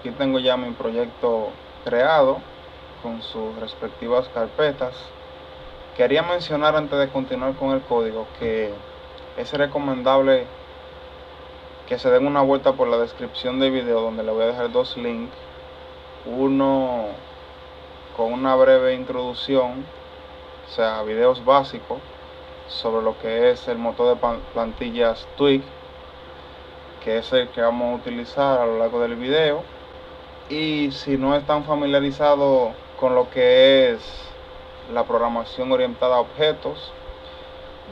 aquí tengo ya mi proyecto creado con sus respectivas carpetas. Quería mencionar antes de continuar con el código que es recomendable que se den una vuelta por la descripción del video, donde le voy a dejar dos links. Uno con una breve introducción, o sea, videos básicos sobre lo que es el motor de plantillas Twig, que es el que vamos a utilizar a lo largo del video. Y si no están familiarizados con lo que es la programación orientada a objetos,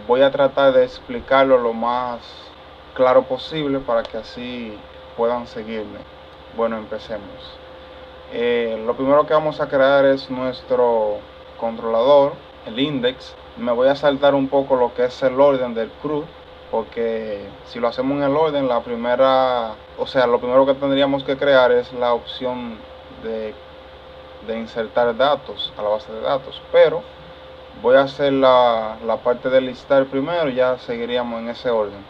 voy a tratar de explicarlo lo más claro posible para que así puedan seguirme. Bueno, empecemos. Lo primero que vamos a crear es nuestro controlador, el index. Me voy a saltar un poco lo que es el orden del CRUD, porque si lo hacemos en el orden, lo primero que tendríamos que crear es la opción de insertar datos a la base de datos, pero voy a hacer la parte de listar primero y ya seguiríamos en ese orden.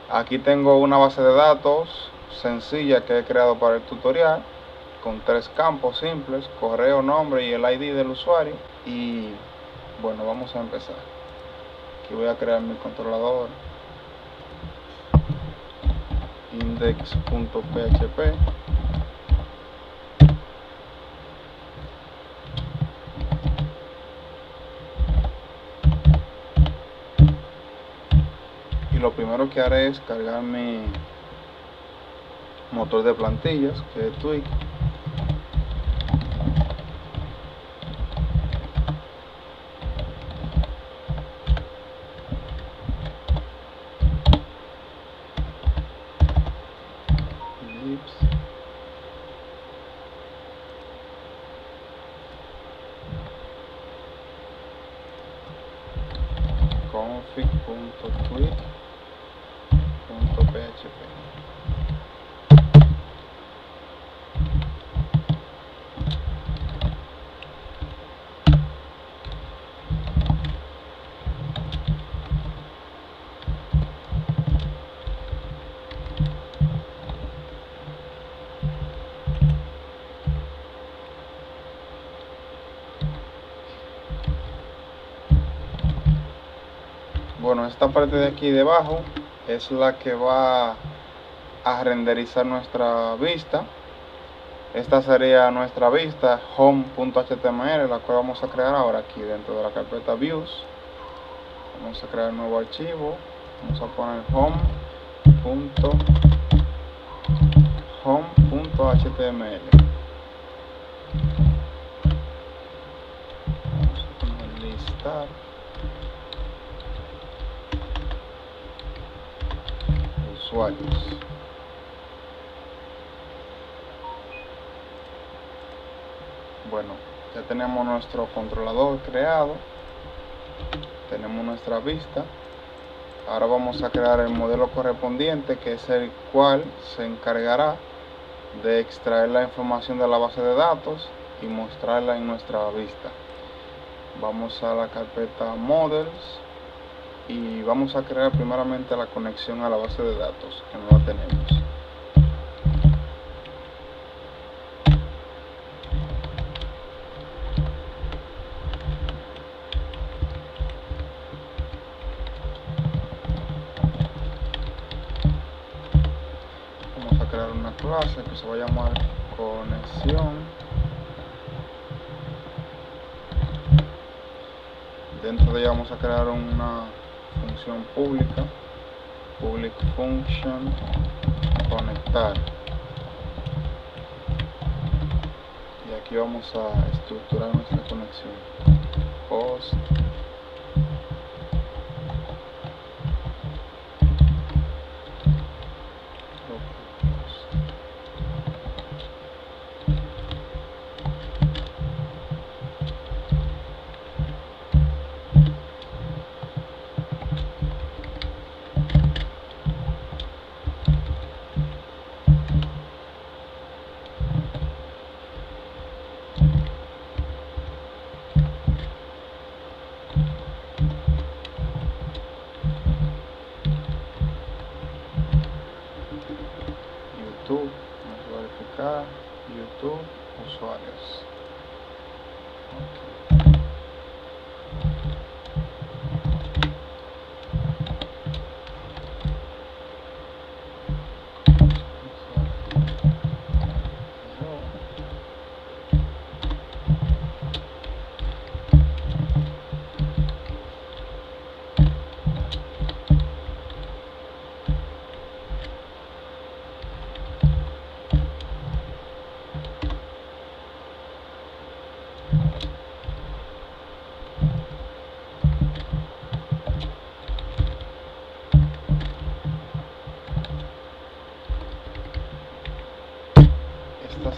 Aquí tengo una base de datos sencilla que he creado para el tutorial, con 3 campos simples: correo, nombre y el ID del usuario. Y bueno, vamos a empezar. Aquí voy a crear mi controlador, index.php. Y lo primero que haré es cargar mi motor de plantillas, que es Twig. config.twig.php. Bueno, esta parte de aquí debajo es la que va a renderizar nuestra vista. Esta sería nuestra vista home.html, la cual vamos a crear ahora aquí dentro de la carpeta views. Vamos a crear un nuevo archivo, vamos a poner home.html. Vamos a poner listar usuarios. Bueno, ya tenemos nuestro controlador creado, tenemos nuestra vista. Ahora vamos a crear el modelo correspondiente, que es el cual se encargará de extraer la información de la base de datos y mostrarla en nuestra vista. Vamos a la carpeta models y vamos a crear primeramente la conexión a la base de datos, que no la tenemos. Vamos a crear una clase que se va a llamar conexión. Dentro de ella vamos a crear una función pública, public function conectar, y aquí vamos a estructurar nuestra conexión. Host,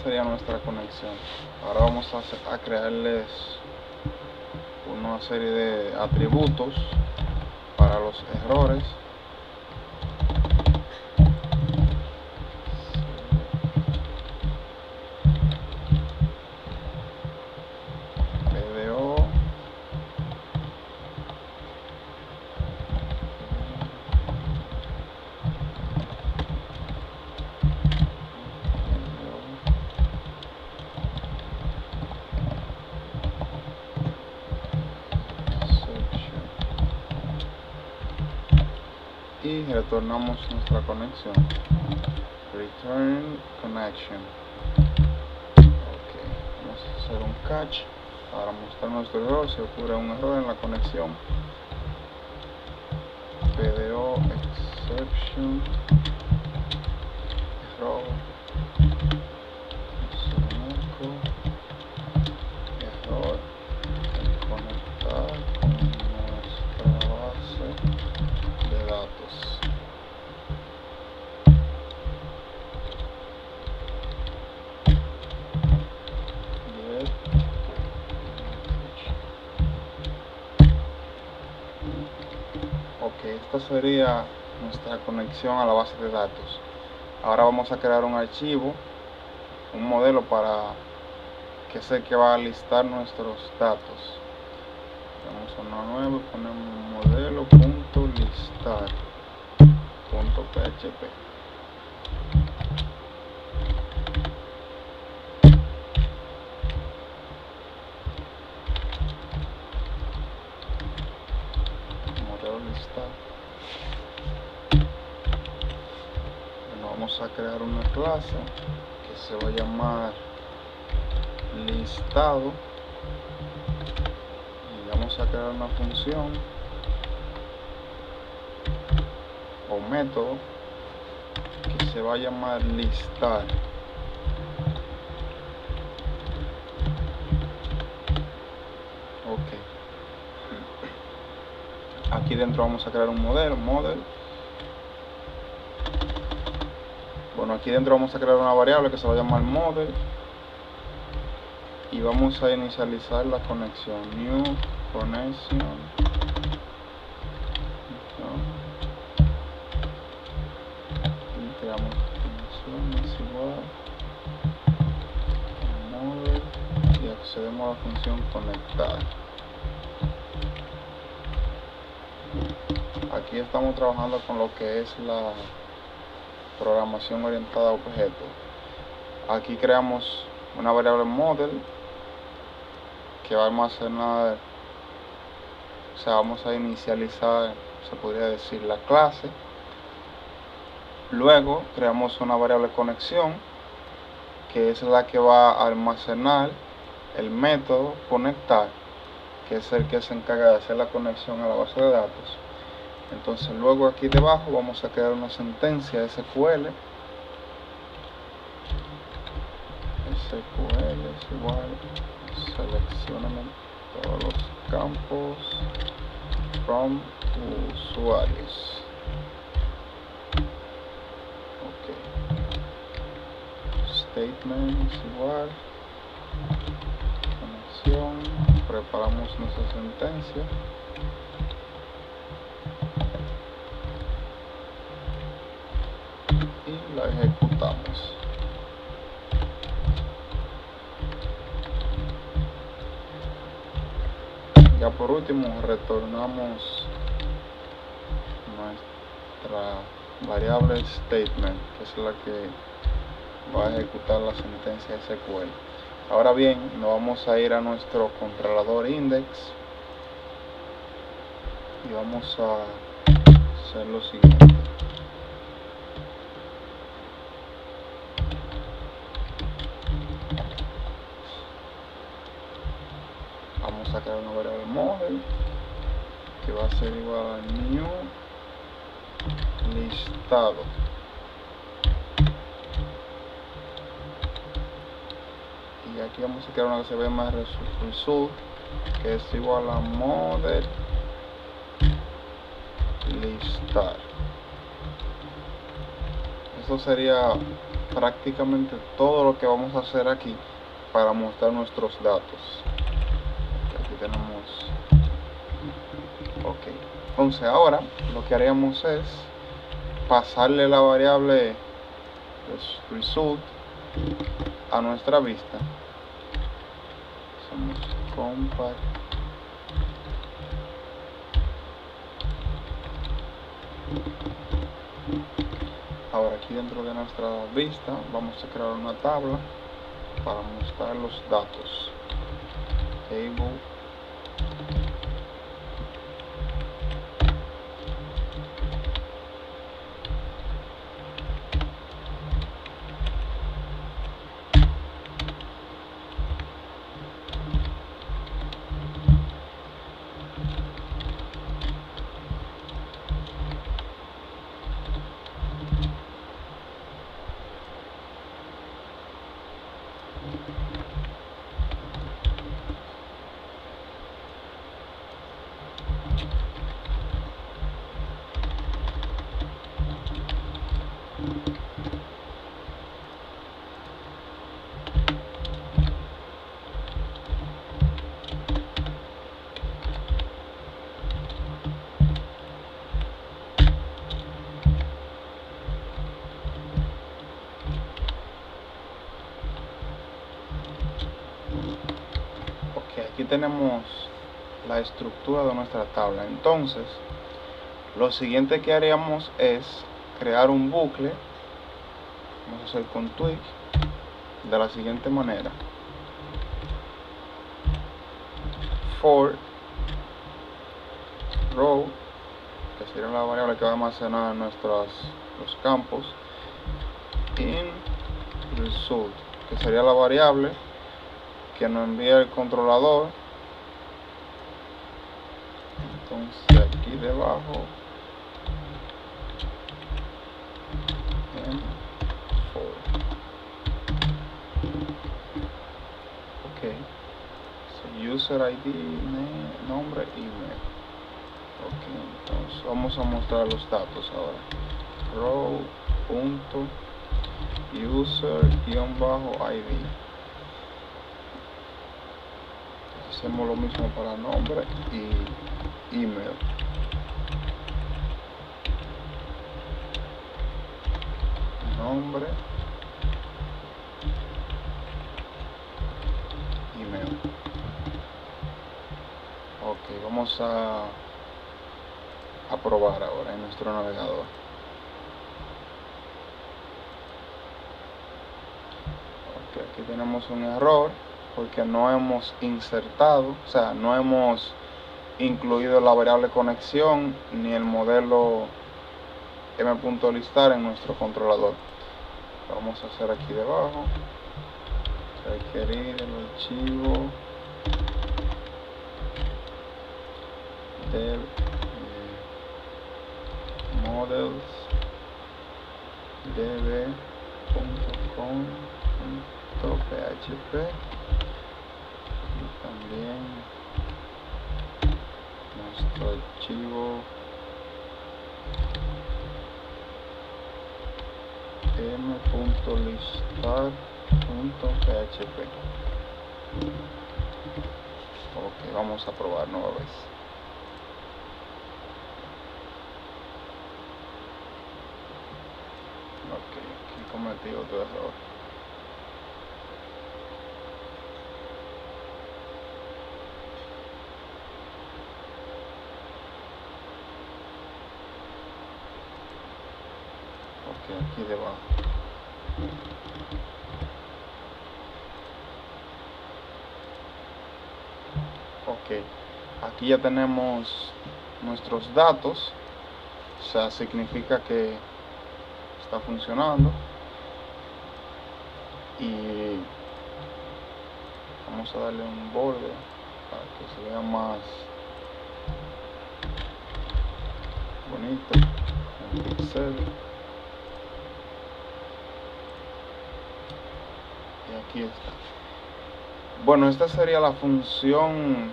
sería nuestra conexión. Ahora vamos a crearles una serie de atributos para los errores. PDO y retornamos nuestra conexión. Return connection. Ok, vamos a hacer un catch para mostrar nuestro error. Si ocurre un error en la conexión, PDO exception error error al conectar con nuestra base de datos. Ok, esta sería nuestra conexión a la base de datos. Ahora vamos a crear un archivo, un modelo para que sé que va a listar nuestros datos. Vamos a uno nuevo, ponemos modelo.listar.php. Modelo listar. Bueno, vamos a crear una clase que se va a llamar listado y vamos a crear una función o método que se va a llamar listar. Ok, aquí dentro vamos a crear un model. Bueno, aquí dentro vamos a crear una variable que se va a llamar model y vamos a inicializar la conexión. New connection. Y creamos conexión es igual a model y accedemos a la función conectar. Aquí estamos trabajando con lo que es la programación orientada a objetos. Aquí creamos una variable model que va a almacenar, o sea, vamos a inicializar, se podría decir, la clase. Luego creamos una variable conexión que es la que va a almacenar el método conectar, que es el que se encarga de hacer la conexión a la base de datos. Entonces luego aquí debajo vamos a crear una sentencia SQL. SQL es igual, seleccionamos todos los campos from usuarios. Ok, statement es igual, conexión, preparamos nuestra sentencia. Y la ejecutamos. Ya por último retornamos nuestra variable statement, que es la que va a ejecutar la sentencia SQL. Ahora bien, nos vamos a ir a nuestro controlador index y vamos a hacer lo siguiente. Vamos a crear una variable model que va a ser igual a new listado. Y aquí vamos a crear una que se ve más result, que es igual a model listar. Eso sería prácticamente todo lo que vamos a hacer aquí para mostrar nuestros datos. Aquí tenemos, ok. Entonces ahora lo que haríamos es pasarle la variable result a nuestra vista. Hacemos compact ahora aquí dentro de nuestra vista vamos a crear una tabla para mostrar los datos. Table aquí tenemos la estructura de nuestra tabla. Entonces lo siguiente que haríamos es crear un bucle. Vamos a hacer con tweak de la siguiente manera: for row, que sería la variable que va a almacenar los campos, in result, que sería la variable que nos envía el controlador. Entonces aquí debajo user ID, nombre, email. Ok, entonces vamos a mostrar los datos ahora. Row.user_id. Hacemos lo mismo para nombre y email. Nombre, email. Ok, vamos a probar ahora en nuestro navegador. Ok, aquí tenemos un error porque no hemos insertado, o sea, no hemos incluido la variable conexión ni el modelo m.listar en nuestro controlador. Lo vamos a hacer aquí debajo. Requerir el archivo del models db.com.php y también nuestro archivo m.listar.php. Ok, vamos a probar nueva vez. Ok, aquí cometí otro error. Ok, aquí debajo. Ok, aquí ya tenemos nuestros datos, o sea, significa que está funcionando. Y vamos a darle un borde para que se vea más bonito, un pixel. Y aquí está. Bueno, esta sería la función,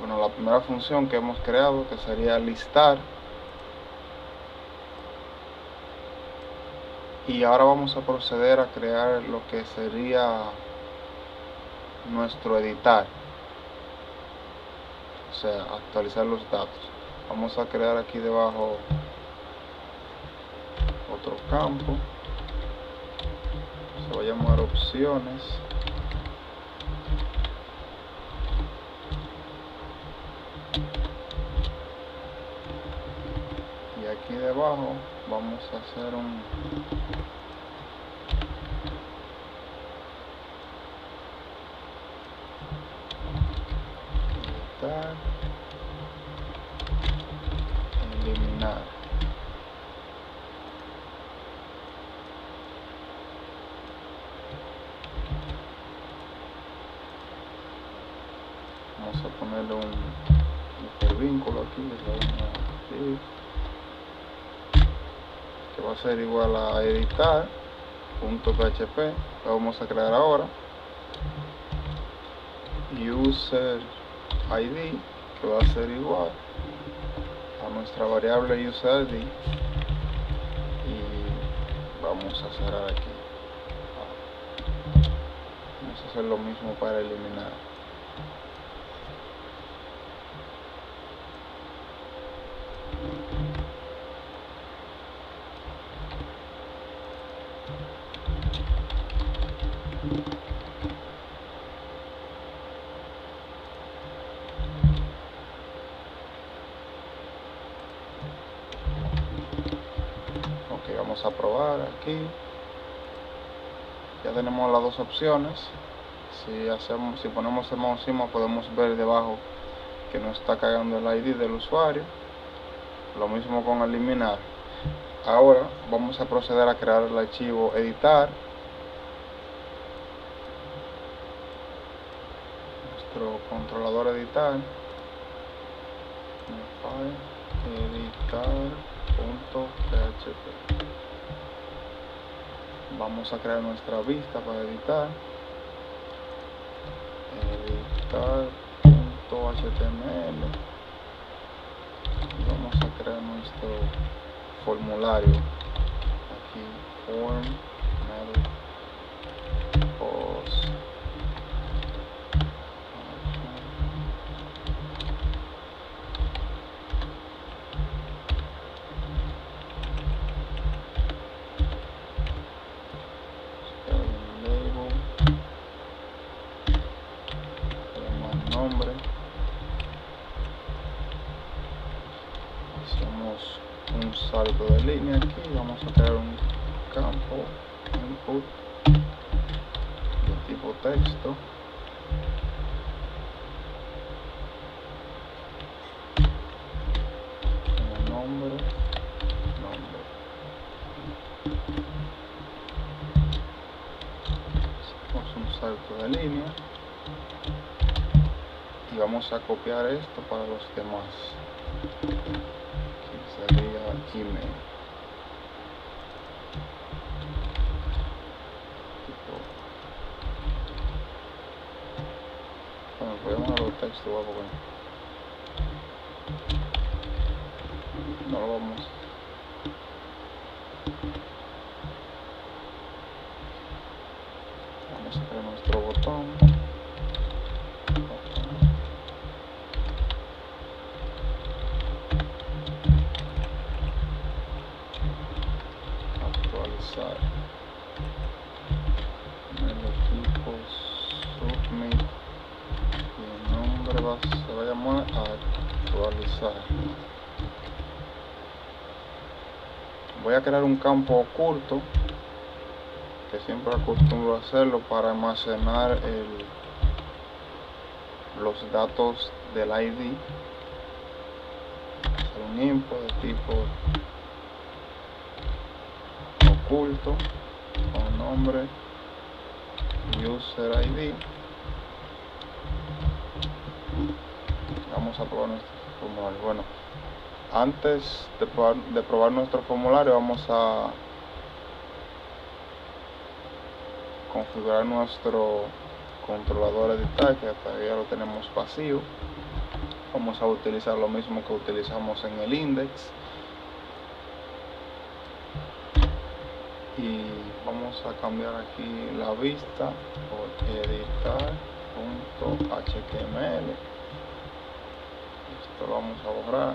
la primera función que hemos creado, que sería listar. Y ahora vamos a proceder a crear lo que sería nuestro editar, o sea, actualizar los datos. Vamos a crear aquí debajo otro campo, se va a llamar opciones. Y aquí debajo vamos a hacer un editar, eliminar. Vamos a ponerle un hipervínculo aquí, que va a ser igual a editar.php, lo vamos a crear ahora. User ID, que va a ser igual a nuestra variable user ID, y vamos a cerrar aquí. Vamos a hacer lo mismo para eliminar. Ok, vamos a probar aquí. Ya tenemos las dos opciones. Si ponemos el mouse encima, podemos ver debajo que nos está cargando el ID del usuario. Lo mismo con eliminar. Ahora vamos a proceder a crear el archivo editar. Nuestro controlador editar. Editar.php. Vamos a crear nuestra vista para editar. Editar.html. Vamos a crear nuestro formulario. Aquí form post. Nombre, hacemos un salto de línea aquí, vamos a crear un campo input de tipo texto, nombre, hacemos un salto de línea y vamos a copiar esto para los demás. Aquí sería email. Bueno, podemos dar los textos abajo, no lo vamos. Vamos a crear nuestro botón. Actualizar. En el equipo submit. Y el nombre se va a llamar actualizar. Voy a crear un campo oculto, que siempre acostumbro a hacerlo para almacenar los datos del ID. Hacer un input de tipo oculto con nombre user ID. Vamos a probar nuestro formulario. Bueno, antes de probar nuestro formulario, vamos a configurar nuestro controlador editar, que hasta ya lo tenemos vacío. Vamos a utilizar lo mismo que utilizamos en el index, y vamos a cambiar aquí la vista por editar.html. Esto lo vamos a borrar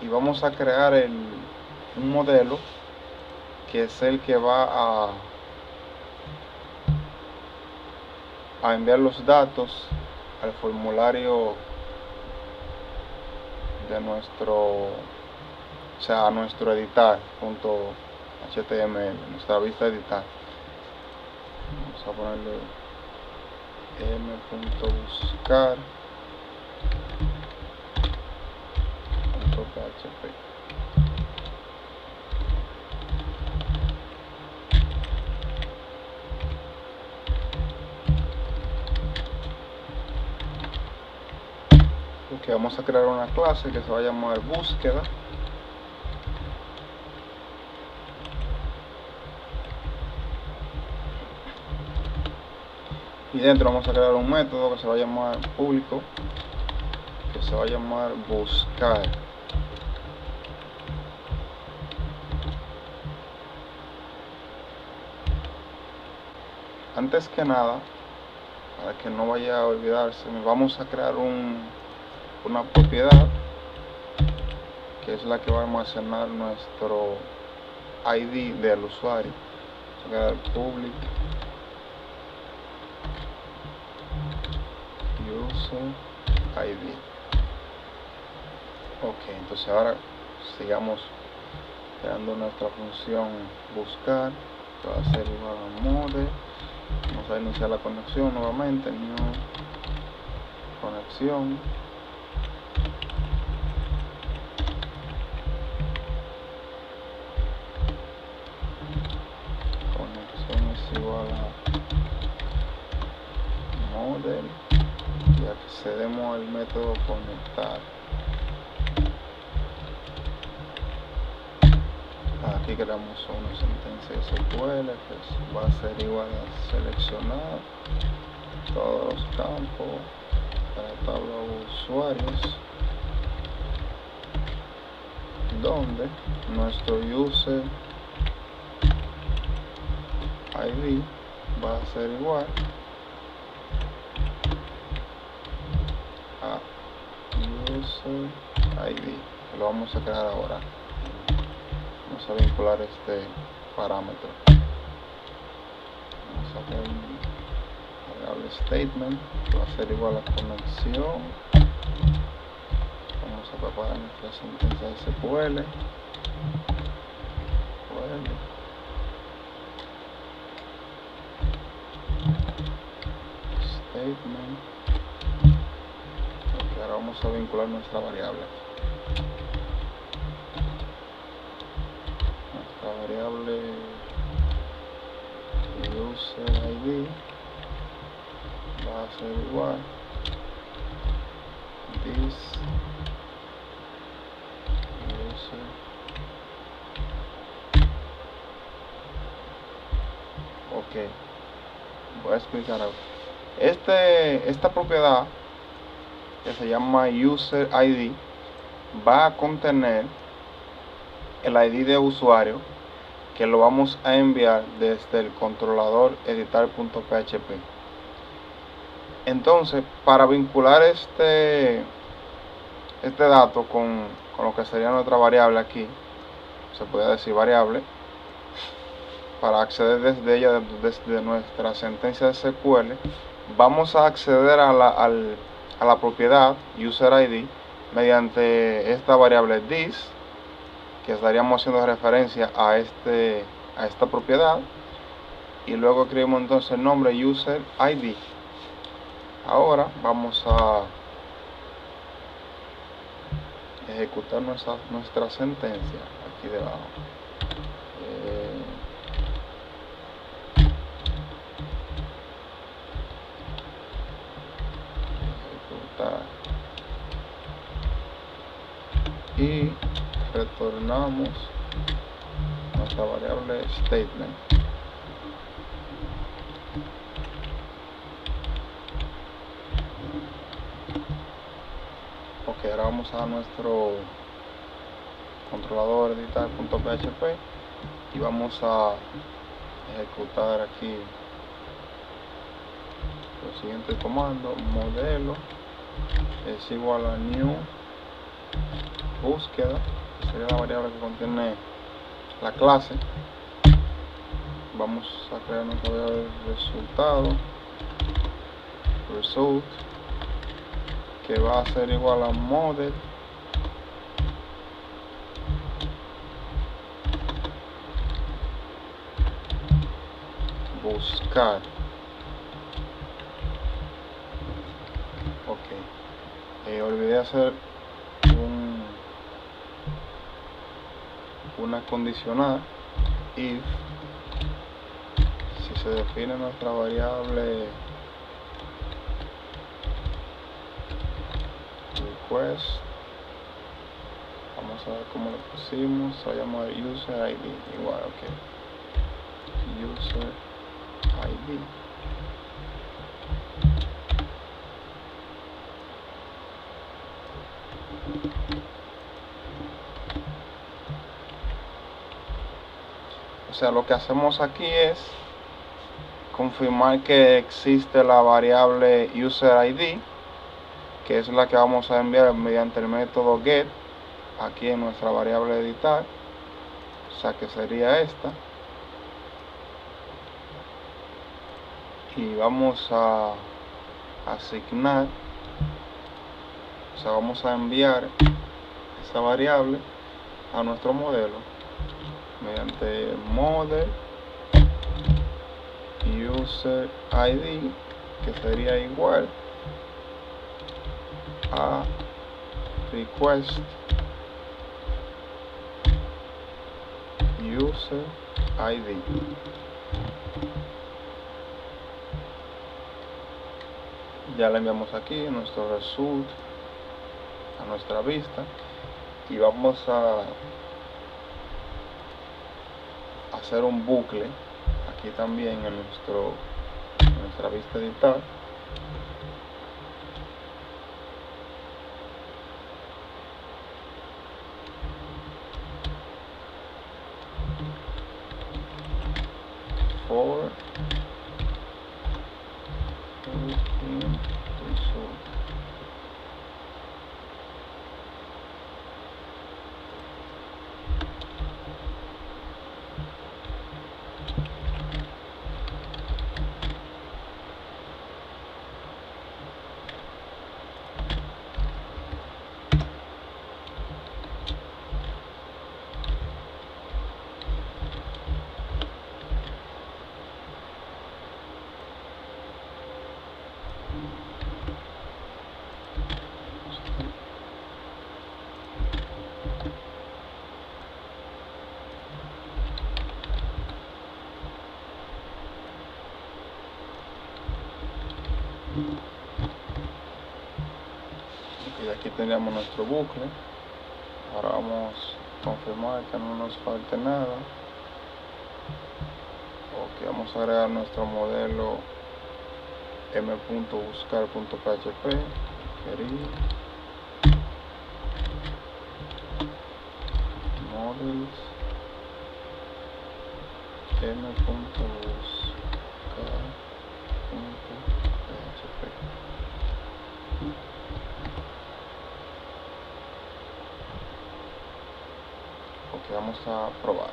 y vamos a crear un modelo que es el que va a enviar los datos al formulario de a nuestro editar.html, nuestra vista editar. Vamos a ponerle m.buscar.php. Ok, vamos a crear una clase que se va a llamar búsqueda. Y dentro vamos a crear un método que se va a llamar público, que se va a llamar buscar. Antes que nada, para que no vaya a olvidarse, vamos a crear una propiedad que es la que va a almacenar nuestro ID del usuario. Vamos a crear public user ID. Ok, entonces ahora sigamos creando nuestra función buscar, que va a ser igual a mode. Vamos a iniciar la conexión nuevamente, new conexión. Conexión es igual a model y accedemos al método conectar. Aquí creamos una sentencia SQL que va a ser igual a seleccionar todos los campos de la tabla de usuarios, donde nuestro user ID va a ser igual a user ID, que lo vamos a crear ahora. Vamos a vincular este parámetro. Vamos a hacer un variable statement que va a ser igual a conexión. Vamos a preparar nuestra sentencia SQL. Statement. Y ahora vamos a vincular nuestra variable. La variable user ID va a ser igual this user. Ok, voy a explicar algo. Esta propiedad que se llama user ID va a contener el ID de usuario, que lo vamos a enviar desde el controlador editar.php. Entonces, para vincular este dato con lo que sería nuestra variable aquí, se puede decir variable, para acceder desde ella, desde nuestra sentencia de SQL, vamos a acceder a la propiedad user ID mediante esta variable this, que estaríamos haciendo referencia a esta propiedad, y luego escribimos entonces el nombre user ID. Ahora vamos a ejecutar nuestra sentencia aquí debajo. Ejecutar y retornamos nuestra variable statement. Ok, ahora vamos a nuestro controlador editar.php y vamos a ejecutar aquí el siguiente comando. Modelo es igual a new búsqueda, que sería la variable que contiene la clase. Vamos a crear nuestra variable resultado, result, que va a ser igual a model buscar. Ok, olvidé hacer una condicional. If si se define nuestra variable request, vamos a ver cómo lo pusimos, se va a llamar user ID igual, ok, user ID. O sea, lo que hacemos aquí es confirmar que existe la variable user ID, que es la que vamos a enviar mediante el método get aquí en nuestra variable editar, o sea que sería esta, y vamos a asignar, o sea, vamos a enviar esa variable a nuestro modelo mediante model user ID, que sería igual a request user ID. Ya le enviamos aquí nuestro result a nuestra vista y vamos a hacer un bucle aquí también en nuestra vista editar. For result. Y aquí tenemos nuestro bucle. Ahora vamos a confirmar que no nos falte nada. Ok, vamos a agregar nuestro modelo m.buscar.php, query models m.buscar.php. Ok, vamos a probar.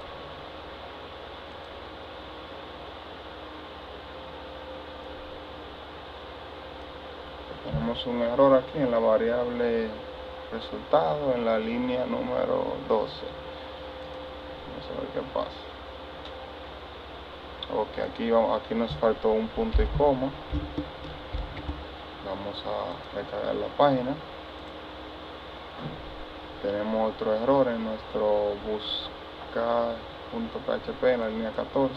Tenemos un error aquí en la variable resultado, en la línea número 12. Vamos a ver qué pasa. Ok, aquí nos faltó un punto y coma. Vamos a recargar la página. Tenemos otro error en nuestro buscar.php en la línea 14.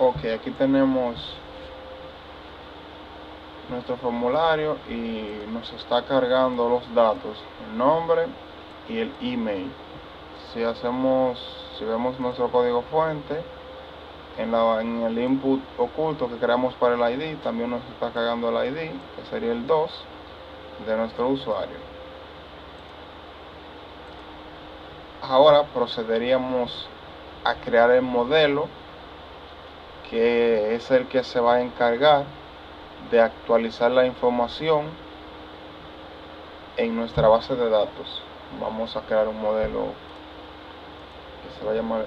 Ok, aquí tenemos nuestro formulario y nos está cargando los datos, el nombre y el email. Si vemos nuestro código fuente, en el input oculto que creamos para el ID también nos está cargando el ID, que sería el 2 de nuestro usuario. Ahora procederíamos a crear el modelo, que es el que se va a encargar de actualizar la información en nuestra base de datos. Vamos a crear un modelo que se va a llamar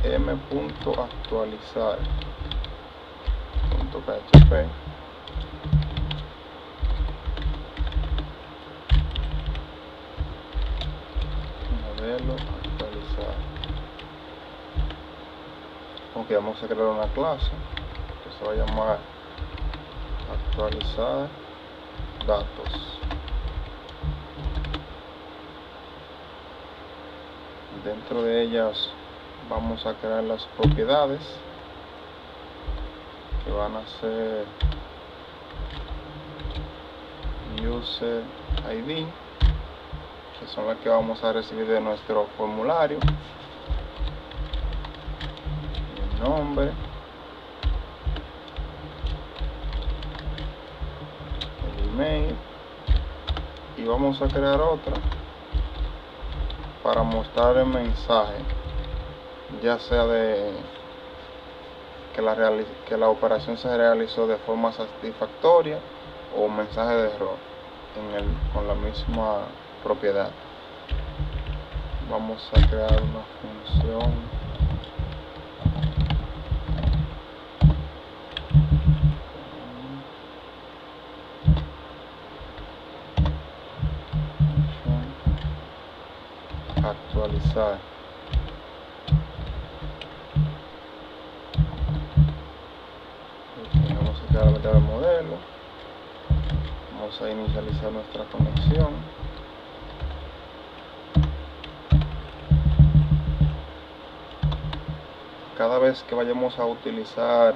m.actualizar.php. Modelo actualizar. Ok, vamos a crear una clase que se va a llamar actualizar datos. Dentro de ellas vamos a crear las propiedades, que van a ser user ID, que son las que vamos a recibir de nuestro formulario, el nombre, el email, y vamos a crear otra para mostrar el mensaje, ya sea de que la operación se realizó de forma satisfactoria o un mensaje de error con la misma propiedad. Vamos a crear una función actualizar. Vamos a crear el modelo. Vamos a inicializar nuestra conexión. Cada vez que vayamos a utilizar,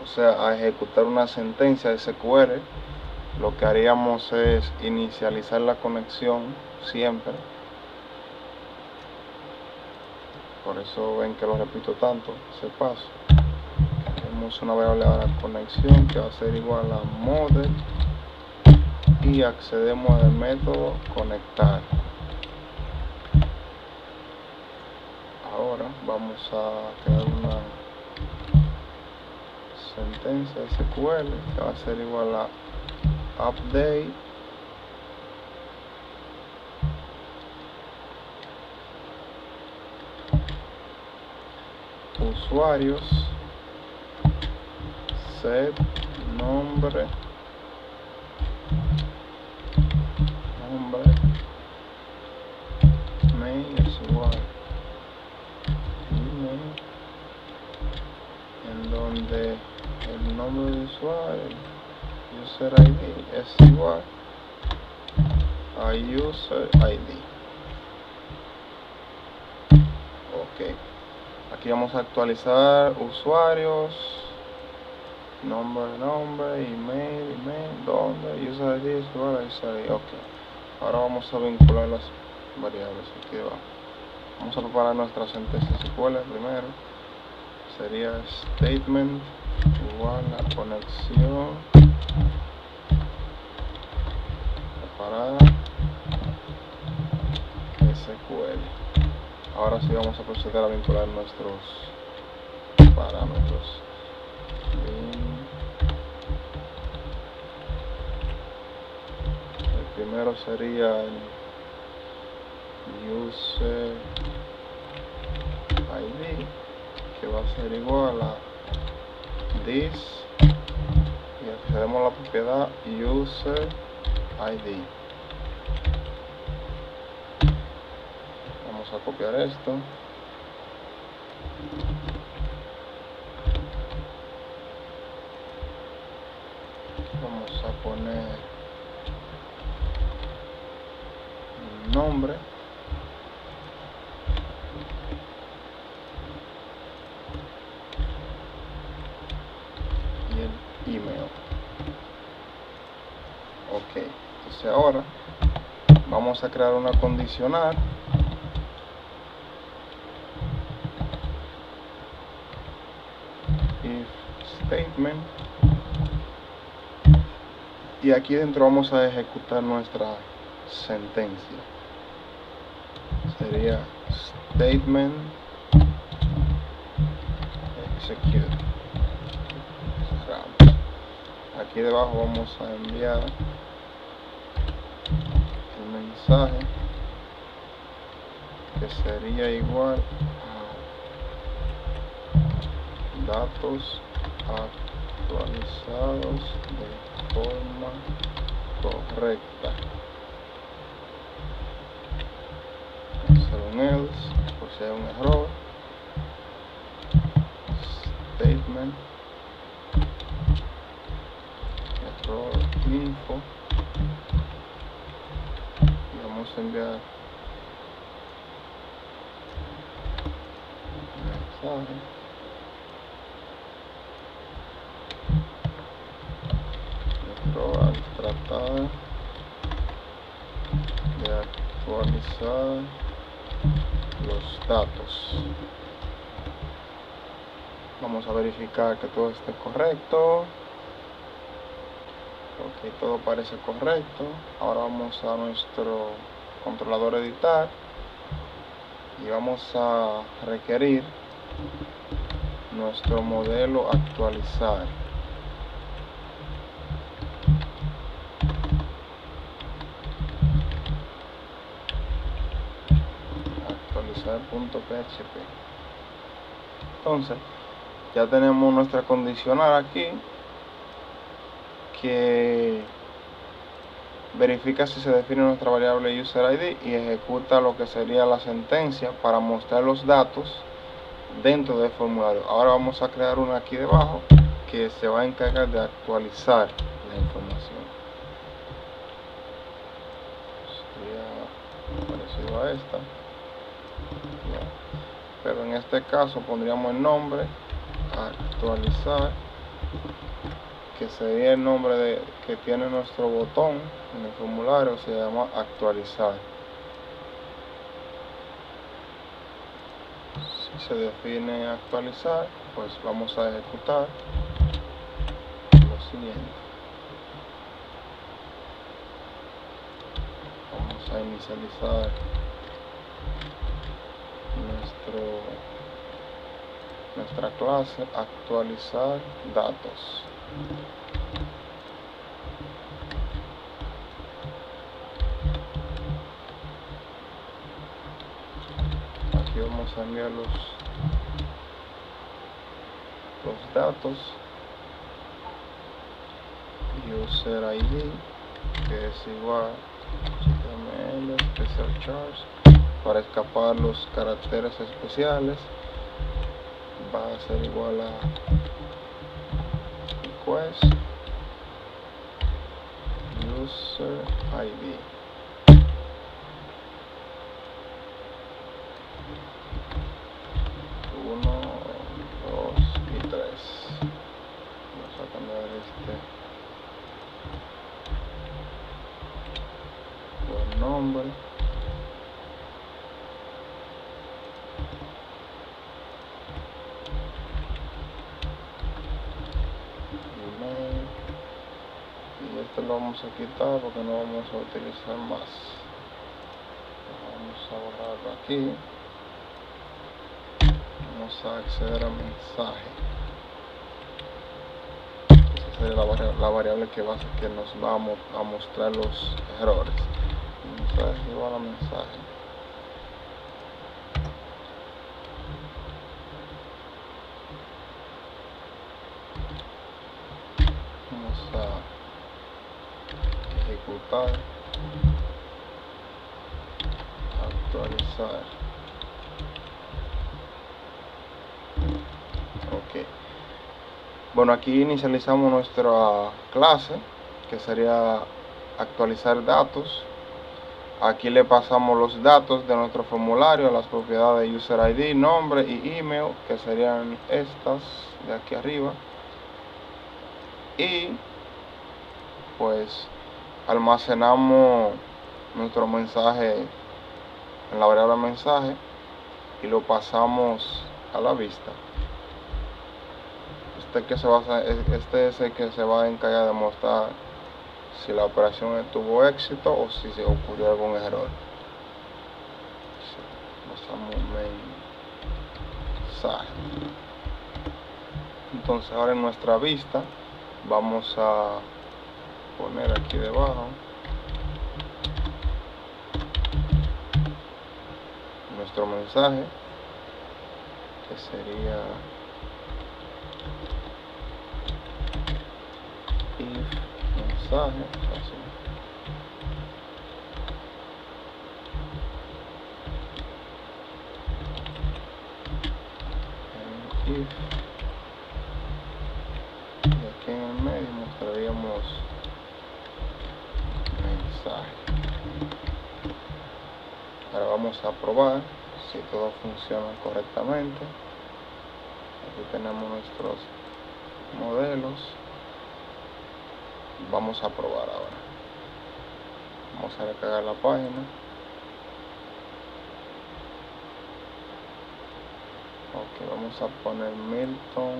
o sea, a ejecutar una sentencia SQL, lo que haríamos es inicializar la conexión siempre. Por eso ven que lo repito tanto, ese paso. Tenemos una variable ahora conexión que va a ser igual a model, y accedemos al método conectar. Ahora vamos a crear una sentencia SQL que va a ser igual a update usuarios set nombre mail es igual email, en donde el nombre de usuario user ID es igual a user ID. Ok, aquí vamos a actualizar usuarios, nombre, email, donde user ID es igual a user ID. Ok, ahora vamos a vincular las variables. Aquí va. Vamos a preparar nuestra sentencia SQL primero. Sería statement igual a conexión preparada SQL. Ahora sí vamos a proceder a vincular nuestros parámetros. El primero sería el user ID, que va a ser igual a this, y accedemos a la propiedad user ID. Vamos a copiar esto. Vamos a poner el nombre, y el email. Ok, entonces ahora vamos a crear una condicional statement, y aquí dentro vamos a ejecutar nuestra sentencia. Sería statement execute. Cerramos. Aquí debajo vamos a enviar el mensaje, que sería igual a datos actualizados de forma correcta. Hacer un else por si hay un error. Statement error info, y vamos a enviar el mensaje. Error al tratar de actualizar los datos. Vamos a verificar que todo esté correcto. Ok, todo parece correcto. Ahora vamos a nuestro controlador editar y vamos a requerir nuestro modelo actualizar. Actualizar.php. Entonces ya tenemos nuestra condicional aquí, que verifica si se define nuestra variable user ID y ejecuta lo que sería la sentencia para mostrar los datos dentro del formulario. Ahora vamos a crear una aquí debajo que se va a encargar de actualizar la información. Sería parecido a esta, pero en este caso pondríamos el nombre actualizar, que sería el nombre que tiene nuestro botón en el formulario, se llama actualizar. Si se define actualizar, pues vamos a ejecutar lo siguiente. Vamos a inicializar nuestra clase actualizar datos. Aquí vamos a enviar los datos. User ID, que es igual HTML special chars, para escapar los caracteres especiales. Va a ser igual a request user ID. Uno, 2 y 3. Vamos a cambiar por nombre. Y esto lo vamos a quitar porque no vamos a utilizar más. Vamos a borrarlo aquí. Vamos a acceder a mensaje. Esa sería la variable que nos va a mostrar los errores. Mensaje igual a mensaje. Vamos a ejecutar, actualizar. Ok. Bueno, aquí inicializamos nuestra clase, que sería actualizar datos. Aquí le pasamos los datos de nuestro formulario, las propiedades user ID, nombre y email, que serían estas de aquí arriba. Y pues almacenamos nuestro mensaje en la variable mensaje y lo pasamos a la vista. Este es el que se va a encargar de mostrar si la operación tuvo éxito o si se ocurrió algún error. Pasamos mensaje. Entonces ahora en nuestra vista vamos a poner aquí debajo nuestro mensaje, que sería if mensaje, así. If, y aquí en el medio mostraríamos mensaje. Ahora vamos a probar si todo funciona correctamente. Aquí tenemos nuestros modelos. Vamos a probar ahora. Vamos a recargar la página. Ok, vamos a poner Milton.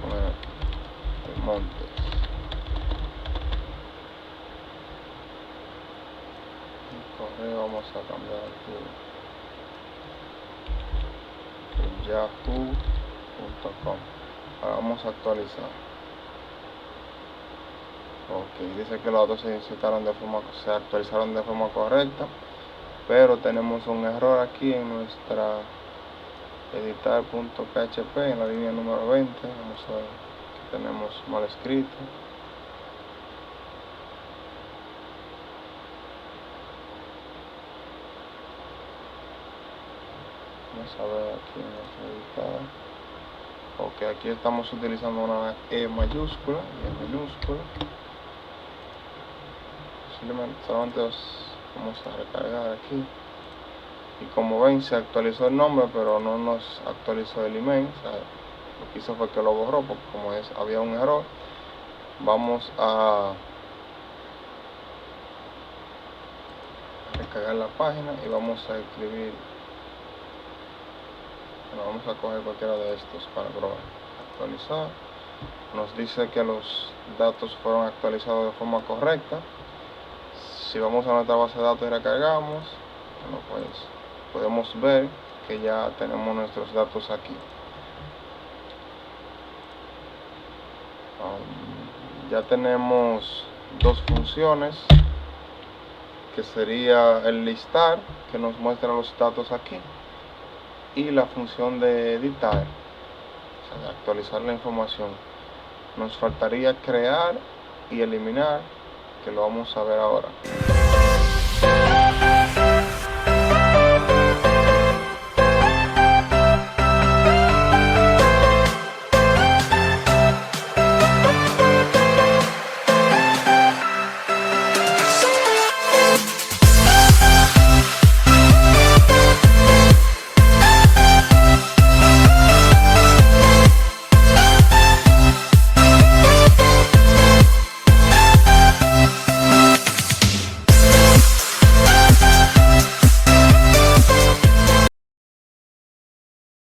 Vamos a poner Montes. El correo vamos a cambiar aquí. Yahoo.com. Ahora vamos a actualizar. Ok, dice que los datos se actualizaron de forma correcta, pero tenemos un error aquí en nuestra editar.php en la línea número 20. Vamos a ver que tenemos mal escrito. Vamos a ver aquí en nuestro editar. Ok, aquí estamos utilizando una E mayúscula y E minúscula. Solamente vamos a recargar aquí. Y como ven, se actualizó el nombre, pero no nos actualizó el email. O sea, lo que hizo fue que lo borró, porque como había un error. Vamos a recargar la página y vamos a escribir. Bueno, vamos a coger cualquiera de estos para probar. Actualizar. Nos dice que los datos fueron actualizados de forma correcta. Si vamos a nuestra base de datos y recargamos, bueno, pues podemos ver que ya tenemos nuestros datos aquí. Ya tenemos dos funciones, que sería el listar, que nos muestra los datos aquí, y la función de editar, o sea, de actualizar la información. Nos faltaría crear y eliminar, que lo vamos a ver ahora.